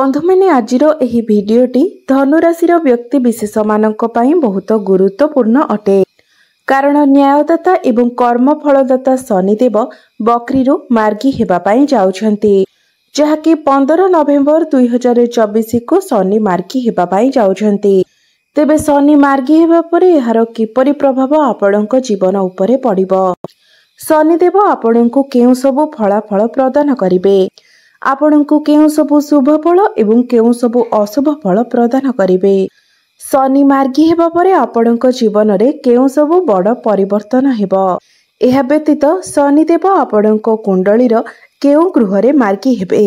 बंधु मैंने आजिर एही भिडियोटी धनुराशि व्यक्ति विशेष मानक पई बहुत गुरुत्वपूर्ण अटे। कारण न्यायदाता एवं कर्मफलदाता शनिदेव बकरीरू मार्गी हेबा पई जाउछंती, जहाँकि 15 नवेम्बर 2024 को शनि मार्गी हेबा पई जाउछंती। तेबे शनि मार्गी हेबा परे एहार किपरि प्रभाव आपणक जीवन उपरे पड़िबो, शनिदेव आपणकु केउ सबु फलाफल प्रदान करिवे, आपणकु केउ सबु शुभ फल एवं केउ सबु अशुभ फल प्रदान करिवे। शनि मार्गी हेबा परे आपणक जीवन रे केउ सबु बड़ परिवर्तन हेबो। एहा व्यतीत शनिदेव आपणक कुंडलीर केउ गृह रे मार्गी हेबे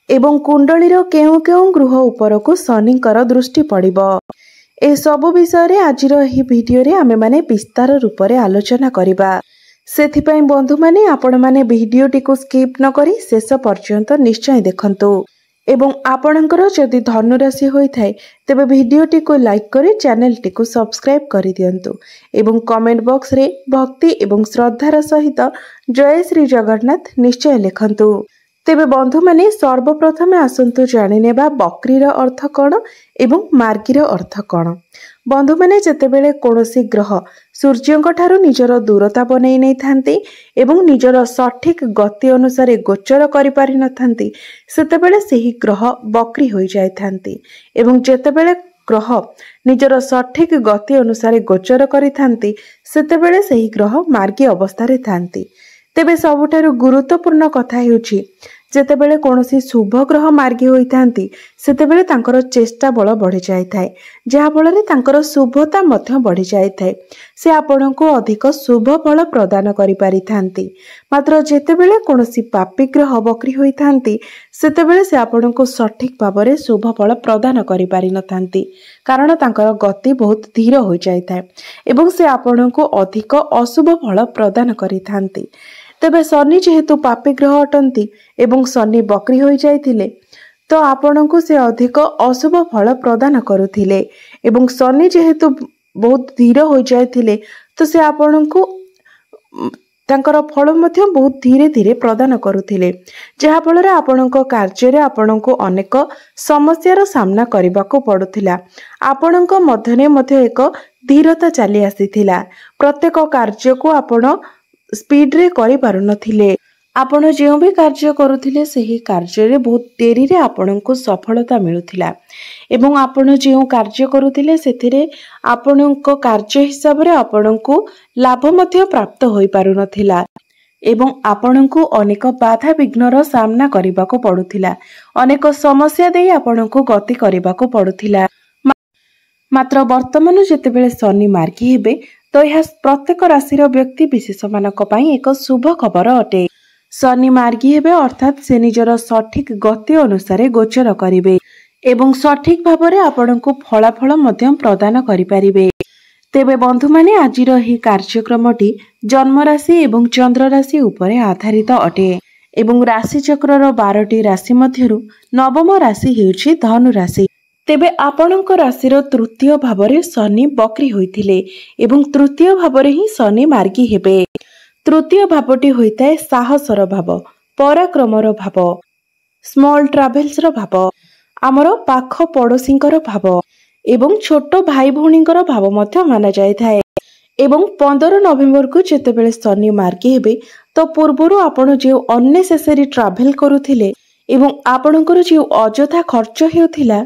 एवं कुंडलीर केउ केउ गृह उपरकु शनिकर दृष्टि पड़िबो। ए सबु विषय रे आजिर एही भिडियो रे आमे माने विस्तार रूप रे आलोचना करिबा। सेथिपई बंधु माने आपण माने भिडियोटी को स्किप न करी शेष पर्यंत निश्चय देखंतु एवं आपणकर जदि धनुराशि होई थाए तेबे भिडियोटी को लाइक करी चैनल टी को सब्सक्राइब करि दियंतु एवं कमेंट बॉक्स रे भक्ति एवं श्रद्धार सहित जय श्री जगन्नाथ निश्चय लिखंतु। तेबे बंधु माने सर्वप्रथमे आसंतु जानि नेबा बकरीर अर्थ कण एवं मार्गीर अर्थ कण। बंधु माने जेतेबेले कोनोसी ग्रह सूर्यंक ठारू निजर दूरता बनै नै थांती एवं निजर सठिक गति अनुसार गोचर करि पारि नथांती सेतेबेले सेही ग्रह बकरी होई जाय थांती एवं जेतेबेले ग्रह निजर सठिक गति अनुसार गोचर करि थांती सेतेबेले सेही ग्रह मार्गी अवस्था रे थांती। तेबे सबुठारु गुरुत्वपूर्ण कथा हेउछि जेतेबेले कोनोसी शुभ ग्रह मार्गी होई थांती सेतेबेले तांकर चेष्टा बल बढ़ी जाय थाए, जहा फल रे तांकर शुभता मध्य बढ़ी जाय थाए, से आपणको अधिक शुभ फल प्रदान करि पारि थांती। मात्र जेतेबेले कोनोसी पापी ग्रह बकरी होई थांती सेतेबेले से आपणको सठिक भाबरे शुभ फल प्रदान करि पारि नथांती, कारण तांकर गति बहुत धीर होई जाय थाए एवं से आपणको अधिक अशुभ फल प्रदान करि थांती। तेबे शनि जेहेतु पापी ग्रह अटंती एवं शनि बकरी होई जाइथिले तो आपणको से अधिक अशुभ फल प्रदान करुथिले एवं शनि जेहेतु बहुत धीर होई जाइथिले तो से आपणको तांकर फल मध्य बहुत धीरे धीरे प्रदान करुथिले, जहा फल रे आपणको कार्य रे आपणको अनेक समस्यार सामना करबाको पडुथिला। आपणको मध्य एक धीरता चली आसीथिला, प्रत्येक कार्य को आपण स्पीड रे करि पारु नथिले। आपण जे भी कार्य करुथिले सेही कार्य रे बहुत देरी रे आपणको सफलता मिलुथिला एवं आपण जे कार्य करुथिले सेथिरे आपणको कार्य हिसाब रे आपणको लाभ मध्य प्राप्त होई पारु नथिला एवं आपणको अनेक बाधा विघ्नर सामना करबाको पडुथिला, अनेक समस्या देई आपणको गति करबाको पडुथिला। मात्र वर्तमान जेतेबेले शनि मार्गी हेबे तो यह प्रत्येक राशिर व्यक्ति विशेष मानक पई एक शुभ खबर अटे। शनि मार्गी हेबे अर्थात से निजर सठिक गति अनुसार गोचर करिवे एवं सठिक भाबरे आपणको फलाफल मध्य प्रदान करि पारिबे। तेबे बंधु माने आजिर एही कार्यक्रमटी जन्म राशि एवं चंद्र राशि उपरे आधारित अटे एवं राशि चक्रर 12टी राशि मध्यरु नवम राशि हेउछि धनु राशि। तेबे आपणक राशिर तृतीय भावरे शनि बकरी होइथिले एवं तृतीय भावरे ही शनि मार्गी हेबे। तृतीय भावटी होइताए साहसर भाव, पराक्रमर भाव, स्मॉल ट्राभेल्सर भाव, आमर पाख पड़ोसींकर भाव एवं छोट भाई भौणींकर भाव मध्य माना जाय थाए। एवं 15 नवेम्बर को जेतेबेले शनि मार्गी हेबे तो पूर्वरु आपण जे अननेसेसरी ट्राभेल करुथिले एवं आपणकर जे अजथा खर्च हेउथिला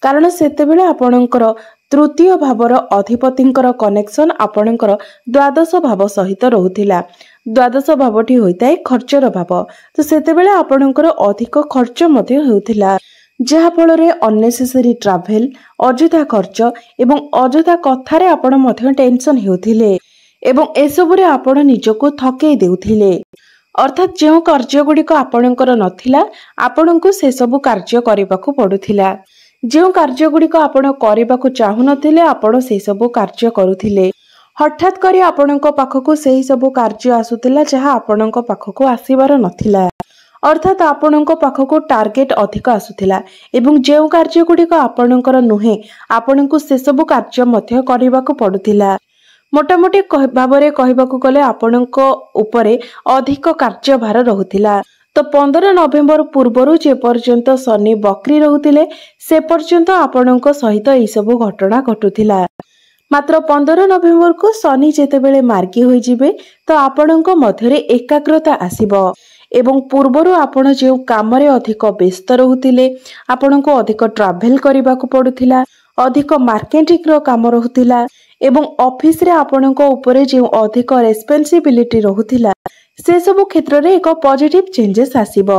कारण सेतेबेले आपणकर तृतीय भावर अधिपतिंकर कनेक्शन आपणकर द्वादश भाव सहित रहुथिला। द्वादश भावटी होइताए खर्चर भाव, तो सेतेबेले आपणकर अधिक खर्च मध्य हेउथिला, जहा फल रे अननेसेसरी ट्राभेल, अजथा खर्च एवं अजथा कथारे आपण मध्य टेंशन हेउथिले एवं एसबु रे आपण निजको थकै देउथिले। अर्थात जे कार्य गुड़िक आपणकर नथिला आपणको से सबु कार्य करिबाकू पडुथिला, जो कार्य गुड़िक आपण करिबाकू चाहू नथिले आपण से सबु कार्य करुथिले। हठात करी आपणको पाखकू सेही सबु कार्य आसुथिला जहा आपणको पाखकू आसीबार नथिला, अर्थात आपणको पाखकू टार्गेट अधिक आसुथिला एवं जे कार्य गुड़िक आपणकर नुहे आपणको से सबु कार्य मध्य करिबाकू पडुथिला। मोटामोटी भाबरे कहबाकू गले आपणको उपरे अधिक कार्यभार रहुथिला। तो 15 नवेम्बर पूर्वर जे पर्यंत शनि बक्री रहुतिले से पर्यंत आपणक सहित यह सब घटना घटुथिला। मात्र 15 नवेम्बर को शनि जेतेबेले मार्गी होई जिबे तो आपणक मध्यरे एकाग्रता आसीबो एवं पूर्वरु आपण जे काम रे अधिक व्यस्त रहुतिले, आपणको अधिक ट्रावेल करबाकू पडुथिला, अधिक मार्केटिंग रो काम रहुतिला एवं ऑफिस रे आपणको ऊपर जे अधिक रेस्पॉन्सिबिलिटी रहुतिला से सब क्षेत्र रे एक पॉजिटिव चेंजेस आसीबो।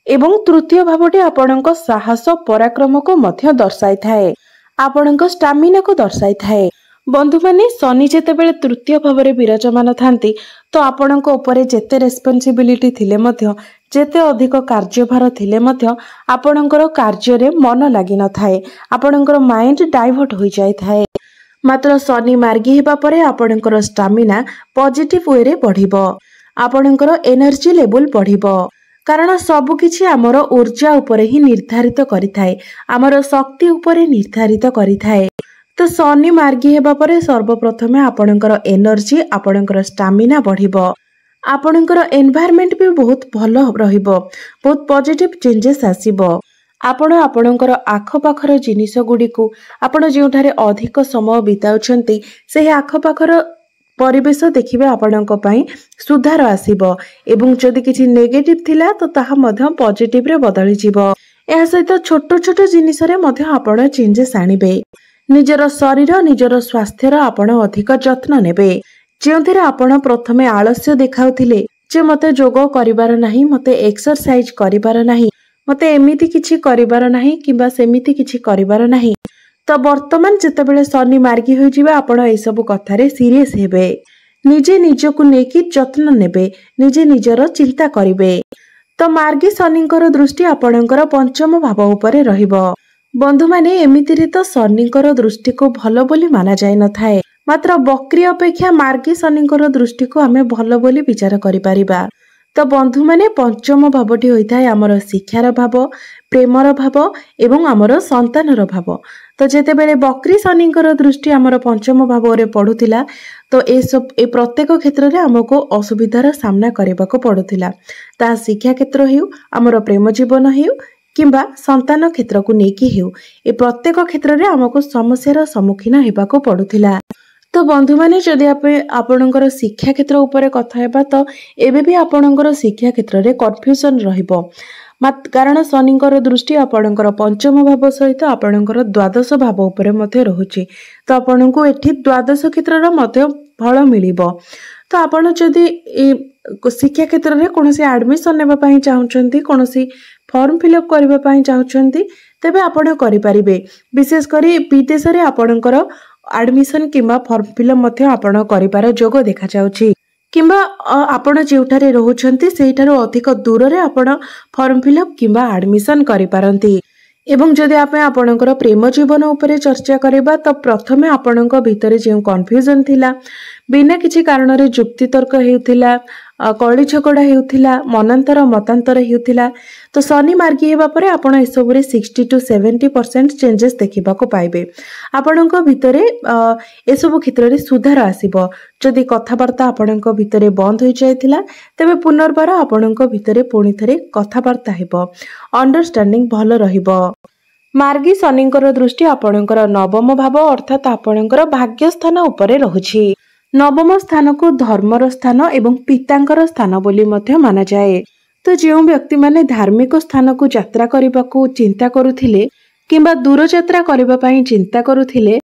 एवं तृतीय भावटी आपणको साहस पराक्रम को मध्य दर्शाई थाए, आपणको स्टामिना को दर्शाई थाए। बंधु माने शनि जेतेबेले तृतीय भावरे विराजमान थांती तो आपणको ऊपर जेते रेस्पॉन्सिबिलिटी थिले मध्य, जेते अधिक कार्यभार थिले मध्य आपणकर कार्य रे मन लागि न थाए, आपणकर माइंड डाइवर्ट होई जाय थाए। मात्र शनि मार्गी हेबा परे आपणकर स्टामिना पॉजिटिव वे रे बढ़िबो, आपणकर एनर्जी लेवल बढ़िबो। कारण सब किछि हमर ऊर्जा उपरे ही निर्धारित करिथाए, हमर शक्ति उपरे निर्धारित करिथाए। तो शनि मार्गी हेबा परे सर्वप्रथमे आपणकर एनर्जी, आपणकर स्टामिना बढ़िबो, आपणकर एनवायरनमेंट भी बहुत भलो रहिबो, बहुत पॉजिटिव चेंजेस आसीबो। आपण आपणकर आखपाखर जिनिस गुडी को आपण जेउठारे अधिक समय बिताउछंती से आखपाखर परिवेश देखिबे आपणक पई सुधार आसीबो एवं जदि किछि नेगेटिव थिला तो ताहा मध्य पॉजिटिव रे बदली जिवो। एहा सहित छोट छोट जिनिस रे मध्य आपण चेंजेस आनिबे। निजर शरीर निजर स्वास्थ्यर आपण अधिक जत्न नेबे। जेउथिरे आपण प्रथमे आलस्य देखाउथिले जे मते जोग करिवार नाही, मते एक्सरसाइज करिवार नाही, मते एमिति किछि करिवार नाही किबा सेमिति किछि करिवार नाही, तो वर्तमान जेतेबेले शनि मार्गी होई जिबे आपण ए सब कथारे सीरियस हेबे, निजे निजको नेकी जत्न नेबे, निजे निजर चिंता करिवे। तो मार्गी शनिकर दृष्टि आपणकर पंचम भाव उपरे रहिबो। बंधु माने एमिति रे तो शनिकर दृष्टि को भलो बोली माना जाय न थाए, मात्र बक्री अपेक्षा मार्गी शनिकर दृष्टि को आमे भलो बोली विचार करि परिबा। तो बंधु माने पंचम भावटी होई थाए हमर शिक्षार भाव, प्रेमर भाव एवं हमर संतानर भाव। तो जेतेबेले बक्री शनिकर दृष्टि हमर पंचम भाव रे पडुथिला तो ए प्रत्येक क्षेत्र रे हमको असुविधार सामना करबाको पडुथिला। ता शिक्षा क्षेत्र हेउ, हमर प्रेम जीवन हेउ किंबा संतान क्षेत्र को नेकी हेउ, ए प्रत्येक क्षेत्र रे हमको समस्यार सम्मुखीन हेबाको पडुथिला। तो बंधु माने जदि आपणकर शिक्षा क्षेत्र उपरे कथा हेबा तो एबे भी आपणकर शिक्षा क्षेत्र रे कन्फ्यूजन रहिबो, कारण शनिकर दृष्टि आपणकर पंचम भाव सहित आपणकर द्वादश भाव उपरे मध्ये रहुची। तो आपणको एठी द्वादश क्षेत्रर मध्ये फल मिलिबो। तो आपण जदि शिक्षा क्षेत्र रे कोनोसी एडमिशन नेबा पई चाहुचंती, कोनोसी फॉर्म फिलअप करबा पई चाहुचंती, तेबे आपण करि परिबे। विशेष करी विदेश रे आपणकर एडमिशन किंबा फॉर्म फिलअप मध्ये आपण करिपार जोग देखा जाउची, किंबा आपण जेउठारे रहुचंती सेहिठारो अधिक दूर रे आपण फॉर्म फिलअप किंबा एडमिशन करि पारंती। एवं जदि आपणकर प्रेम जीवन उपरे चर्चा करबा तो प्रथमे आपणक भितरे जे कन्फ्यूजन थिला, बिना किछि कारण रे जुक्ति तर्क हेउथिला, कळी झगड़ा हेउथिला, मनांतर मतांतर हेउथिला, तो शनि मार्गी हेबा परे आपण ए सबरे 60 to 70% चेंजेस देखिबा को पाइबे। आपणक भितरे ए सब क्षेत्र रे सुधार आसीबो। जदि कथावार्ता आपणक भितरे बंद होई जायथिला तबे पुनर्बार आपणक भितरे पुणी थरे कथावार्ता हेबो, अंडरस्टैंडिंग भलो रहिबो। मार्गी शनिकर दृष्टि आपणकर नवम भाव अर्थात आपणकर भाग्य स्थान उपरे रहुछि। नवम स्थान को धर्मर स्थान एवं पितांकर स्थान बोली मध्य माना जाए। तो जो व्यक्ति माने धार्मिक स्थान को यात्रा करबाकू चिंता करुथिले किंबा दूर यात्रा करबा पई चिंता करुथिले,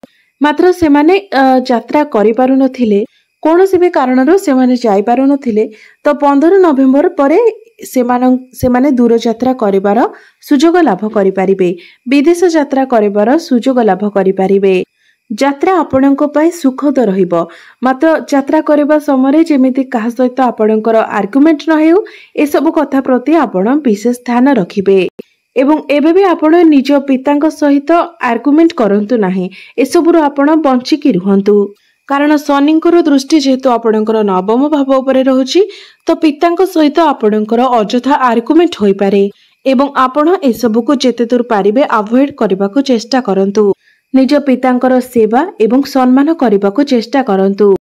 मात्र सेमाने यात्रा करि पारु नथिले, कोनोसी भी कारणरो सेमाने जाई पारु नथिले, तो 15 नवेम्बर परे सेमाने दूर यात्रा करिवार सुजोग लाभ करि पारिबे, विदेश यात्रा करिवार सुजोग लाभ करि पारिबे। यात्रा आपणक पई सुखद रहिबो, मात्र यात्रा करबा समय जेमिति काहा सहित आपणकर आर्गुमेंट न हेउ ए सब कथा प्रति आपण विशेष ध्यान रखिबे। एवं एबे भी आपण निज पितांक सहित आर्गुमेंट करंतु नाही, ए सबरु आपण बंची की रुहंतु। कारण शनिकर दृष्टि जेहेतु आपणकर नवम भाव उपरे रहुची तो पितांक सहित आपणकर अजथा आर्गुमेंट होई पारे एवं आपण ए सब को जेते दूर पारिबे अवॉइड करबाकू चेष्टा करंतु। निज पितांकर सेवा एवं सम्मान करबाकू चेष्टा करंतु,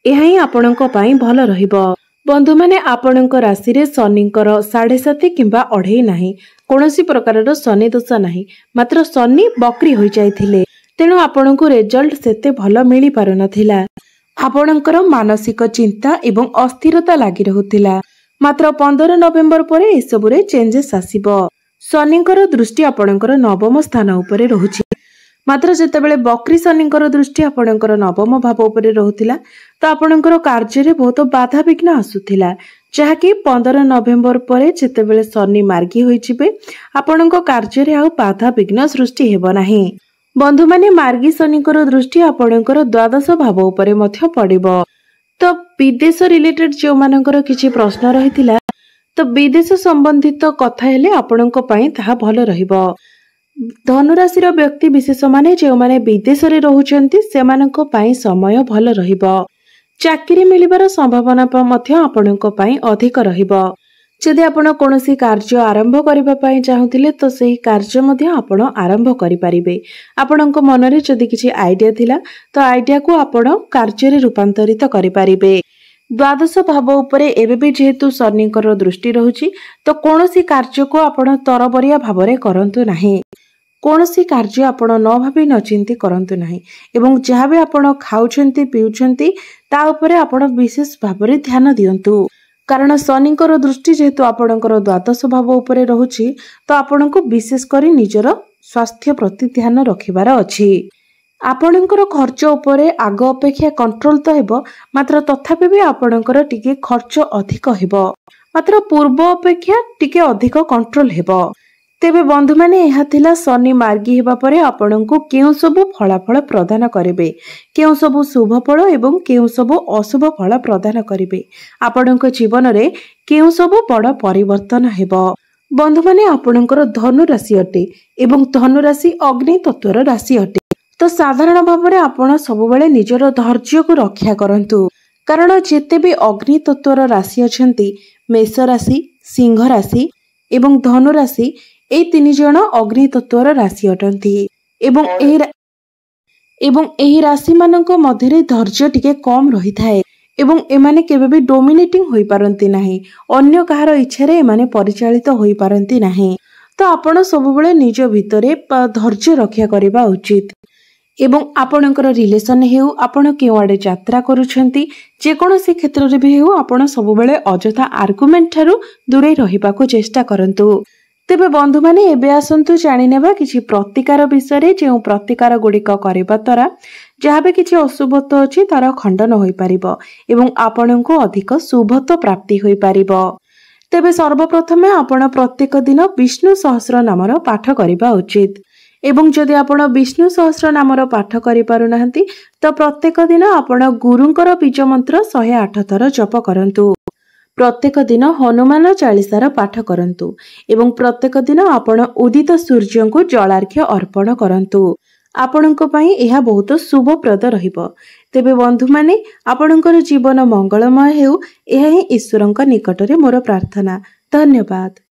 एहा ही आपणक पई भलो रहिबो। बंधु माने आपणक राशि रे शनिकर 7.5 किंबा 2.5 नाही कोनोसी प्रकारर शनि दोष नाही मात्र शनि बकरी होई जाइथिले तेणु आपणकु रिजल्ट सेते भल मिली पारु नथिला। आपणकर मानसिक चिंता एवं अस्थिरता लागि रहुथिला मात्र 15 नवेम्बर परे एसबुरे चेंजेस आसीबो। शनिकर दृष्टि आपणकर नवम स्थान उपरे रहुछि मात्र जेतेबेले बकरी शनिकर दृष्टि आपणकर नवम भाव उपरे रहुथिला तो आपणकर कार्य रे बहुत बाधा विघ्न आसुथिला जहाँकि 15 नवेम्बर परे जेतेबेले शनि मार्गी होई जिबे आपणक कार्य रे आ बाधा विघ्न सृष्टि हेबो नाही। बंधु माने मार्गी शनिकर दृष्टि आपणकर द्वादश भाव उपरे मध्य पड़िबो। तो विदेश रिलेटेड जो मानकर किछि प्रश्न रहिथिला तो विदेश संबंधित कथा हेले आपणक पई ताहा भलो रहिबो। धनुराशि व्यक्ति विशेष माने जो माने विदेश रे रहुचंती सेमानक पई समय भलो रहिबो। चाकरी मिलिबार संभावना मध्य आपणक पई अधिक रहिबो। जदि आपण कोनोसी कार्य आरंभ करिबा पई चाहुतिले तो सेही कार्य मध्य आपण आरंभ करि परिबे। आपणक मन रे जदि किछि आइडिया थिला तो आइडिया को आपण कार्य रे रूपांतरित करि परिबे। द्वादश भाव उपरे एबे भी जेहेतु शनिकर दृष्टि रहुछि तो कोनोसी कार्य को आपण तरबरिया भाव रे करंतु नाही। कोनोसी कार्य आपण न भाबी न चिंती करंतु नाही एवं जहाँ भी आपण खाउछंती पिउछंती ता उपरे आपण विशेष भाव रे ध्यान दियंतु कारण शनिकर दृष्टि जेहेतु आपणकर द्वादश भाव उपरे रहुछि तो आपणको विशेष करी निजर स्वास्थ्य प्रति ध्यान रखिबार अछि। आपणकर खर्च उपरे आग अपेक्षा कंट्रोल तो हेबो मात्र तथापि भी आपणकर टिके खर्च अधिक हेबो मात्र पूर्व अपेक्षा टिके अधिक कंट्रोल हेबो। तेबे बंधु माने एहा थिला शनि मार्गी हेबा परे आपणको केउ सब फलाफल प्रदान करिवे केउ सब शुभ फल एवं केउ सब अशुभ फल प्रदान करिवे आपणको जीवन रे केउ सब बड़ परिवर्तन हेबो। बंधु माने आपणकर धनु राशि अटे एवं धनु राशि अग्नि तत्वर राशि अटे तो साधारण भाव में आपण सब बेले निजर धैर्य को रक्षा करंतु कारण जेते भी अग्नि तत्वर राशि अछंती मेष राशि सिंह राशि एवं धनु राशि ए 3 जण अग्नि तत्वर राशि अटंती एवं एही राशि मानक मध्यरे धैर्य टिके कम रही थाए एवं एमाने केबे भी डोमिनेटिंग होई पारंती नाही अन्य कहार इच्छा रे एमाने परिचालित होई पारंती नाही तो आपण सब बेले निज भितरे धैर्य रक्षा करबा उचित। एवं आपणकर रिलेशन हेउ आपण केउ आडे यात्रा करूछंती जे कोनोसी क्षेत्र रे भी हेउ आपण सब बेले अजथा आर्गुमेंट थारु दूरे रहिबाको चेष्टा करंतु। तेबे बंधु माने एबे आसंतु जानि नेबा किछि प्रतिकार विषय रे जे प्रतिकार गुडिक करबा द्वारा जहाबे किछि अशुभत्व अछि तार खंडन होई परिबो एवं आपणको अधिक शुभत्व प्राप्ति होई परिबो। तेबे सर्वप्रथमे आपण प्रत्येक दिन विष्णु सहस्र नामर पाठ करिबा उचित एवं जदि आपण विष्णु सहस्र नामर पाठ करि पारु नाहंती तो प्रत्येक दिन आपण गुरुंकर बीज मंत्र 108 थर जप करंतु। प्रत्येक दिन हनुमान चालीसार पाठ करंतु एवं प्रत्येक दिन आपण उदित सूर्य को जलार्घ्य अर्पण करंतु आपणको पई एहा बहुत शुभप्रद रहिबो। तेबे बंधु माने आपणकर जीवन मंगलमय हेउ एहा ही ईश्वरंक निकटरे मोर प्रार्थना। धन्यवाद।